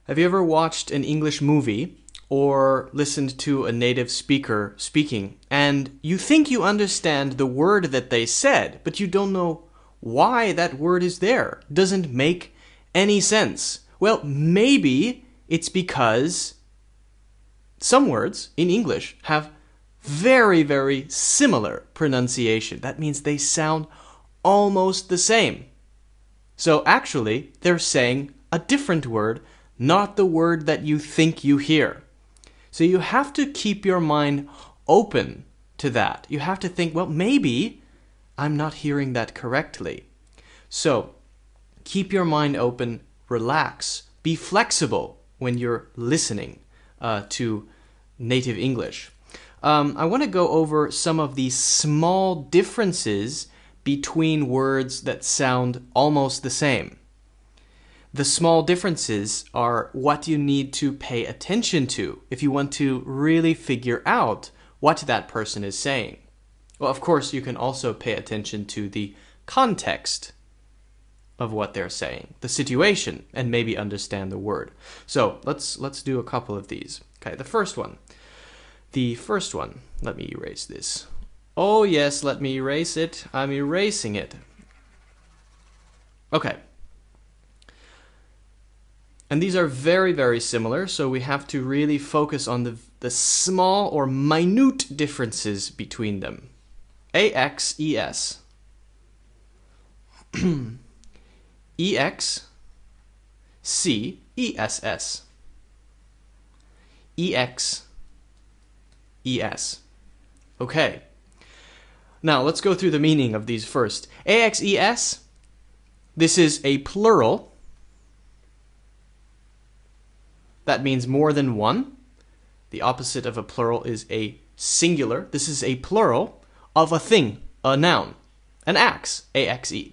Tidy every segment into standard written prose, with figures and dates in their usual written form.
Have you ever watched an English movie or listened to a native speaker speaking and you think you understand the word that they said, but you don't know why that word is there? Doesn't make any sense. Well, maybe it's because some words in English have very, very similar pronunciation. That means they sound almost the same. So actually, they're saying a different word, not the word that you think you hear. So you have to keep your mind open to that. You have to think, well, maybe I'm not hearing that correctly. So keep your mind open, relax, be flexible when you're listening to native English. I want to go over some of the small differences between words that sound almost the same. The small differences are what you need to pay attention to if you want to really figure out what that person is saying. Well, of course, you can also pay attention to the context of what they're saying, the situation, and maybe understand the word. So let's do a couple of these. Okay, the first one, let me erase this. Oh yes, let me erase it. I'm erasing it. Okay. And these are very, very similar, so we have to really focus on the small or minute differences between them. AXES. EXCESS. EXES. Okay. Now let's go through the meaning of these first. AXES, this is a plural. That means more than one. The opposite of a plural is a singular. This is a plural of a thing, a noun. An axe, AXE.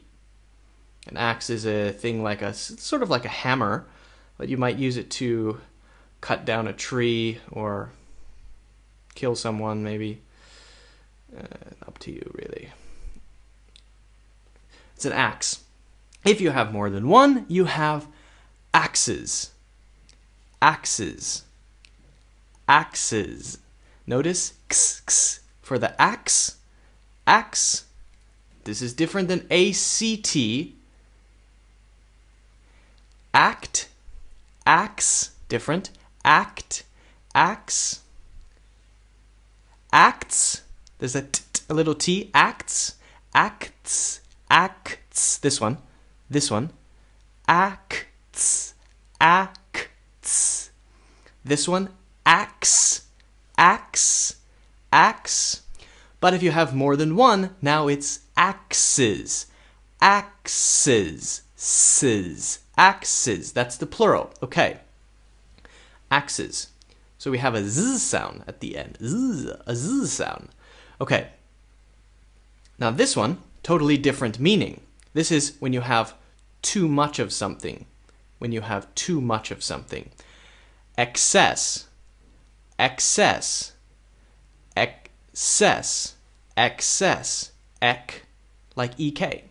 An axe is a thing like sort of like a hammer, but you might use it to cut down a tree or kill someone, maybe. Up to you, really. It's an axe. If you have more than one, you have axes. Axes. Axes. Notice x, x for the axe. Axe. This is different than ACT. Act. Axe. Different. Act. Axe. Acts. There's a little T. Acts. Acts. Acts. This one. This one. Acts. Acts. This one. Axe. Axe. Axe. But if you have more than one, now it's axes. Axes. Sis. Axes. That's the plural. Okay. Axes. So we have a z sound at the end. Z, a z sound. Okay. Now this one, totally different meaning. This is when you have too much of something. When you have too much of something. Excess. Excess. Excess. Excess. Like EK.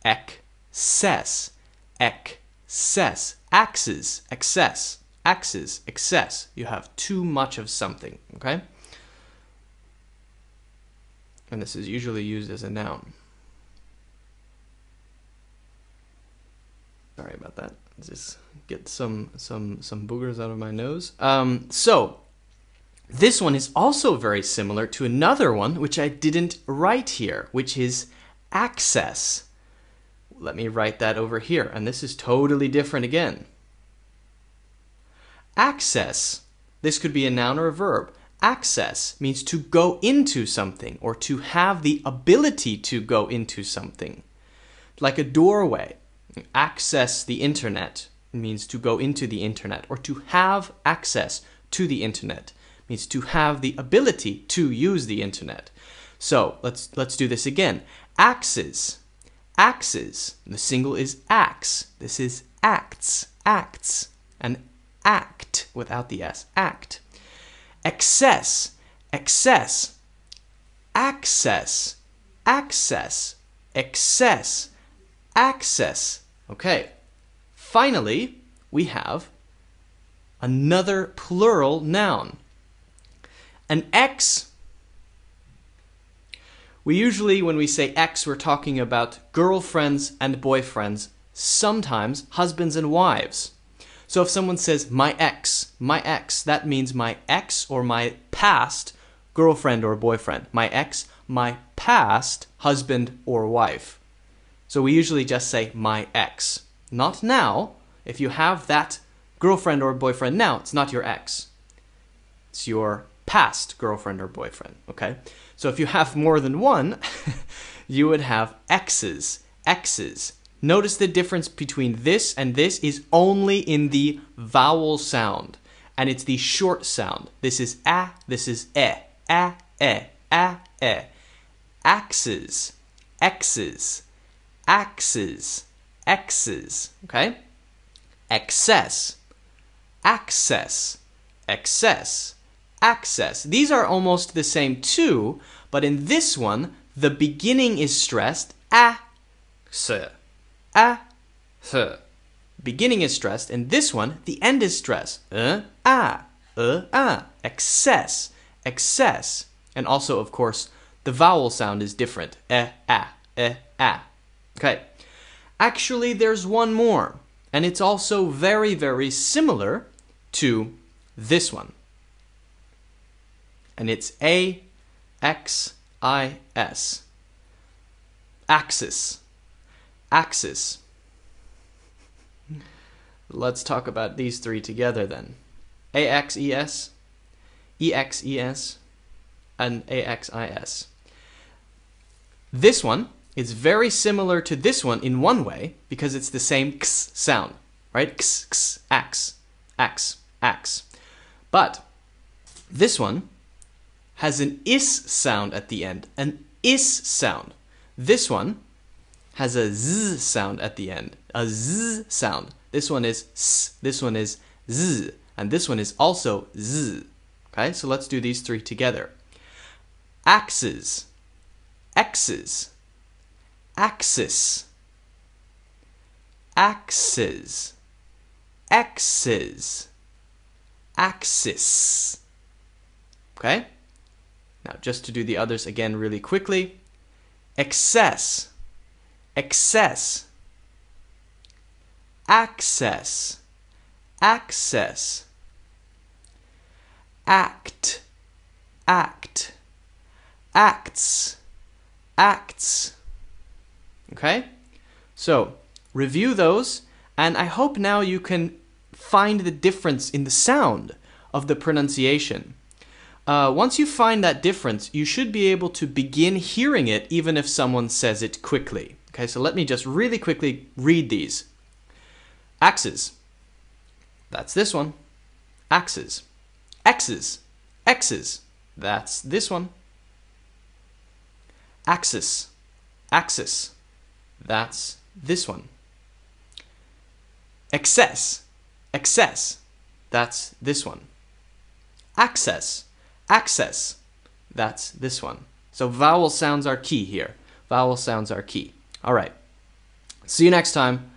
Excess. Excess. Axes. Excess. Axes. Excess. You have too much of something. Okay? And this is usually used as a noun. Sorry about that. Just get some boogers out of my nose. So this one is also very similar to another one which I didn't write here, which is access. Let me write that over here, and this is totally different again. Access. This could be a noun or a verb. Access means to go into something or to have the ability to go into something. Like a doorway. Access the internet means to go into the internet, or to have access to the internet means to have the ability to use the internet. So let's do this again. Axes. Axes. The single is axe. This is acts. Acts. An act without the S. Act. Excess. Excess. Access. Access. Excess. Access. Okay. Finally, we have another plural noun. An ex, we usually, when we say ex, we're talking about girlfriends and boyfriends, sometimes husbands and wives. So if someone says my ex, that means my ex or my past girlfriend or boyfriend. My ex, my past husband or wife. So we usually just say my ex. Not now. If you have that girlfriend or boyfriend now, it's not your ex. It's your past girlfriend or boyfriend, okay? So if you have more than one, you would have exes. Exes. Notice the difference between this and this is only in the vowel sound. And it's the short sound. This is a, this is e. A, e, a, e. Axes. X's. Axes. X's. Okay? Excess. Access. Excess. Access. These are almost the same too, but in this one, the beginning is stressed. A, s. A, s. Beginning is stressed. In this one, the end is stressed. A. Excess. Excess. And also, of course, the vowel sound is different. A. Okay. Actually, there's one more. And it's also very, very similar to this one. And it's A-X-I-S. Axis. Axis. Let's talk about these three together then. A-X-E-S, E-X-E-S, and A-X-I-S. This one is very similar to this one in one way because it's the same x sound, right? X, x, ax, ax, ax. But this one has an is sound at the end, an is sound. This one has a z sound at the end, a z sound. This one is s, this one is z, and this one is also z. Okay, so let's do these three together. Axes, X's, axis, axes, X's, axis. Okay? Now, just to do the others again really quickly. Excess, excess, access, access, act, act, acts, acts. Okay? So, review those, and I hope now you can find the difference in the sound of the pronunciation. Once you find that difference, you should be able to begin hearing it even if someone says it quickly. Okay, so let me just really quickly read these. Axes. That's this one. Axes. X's. X's. That's this one. Axis. Axis. That's this one. Excess. Excess. That's this one. Access. Access. That's this one. So vowel sounds are key here. Vowel sounds are key. All right. See you next time.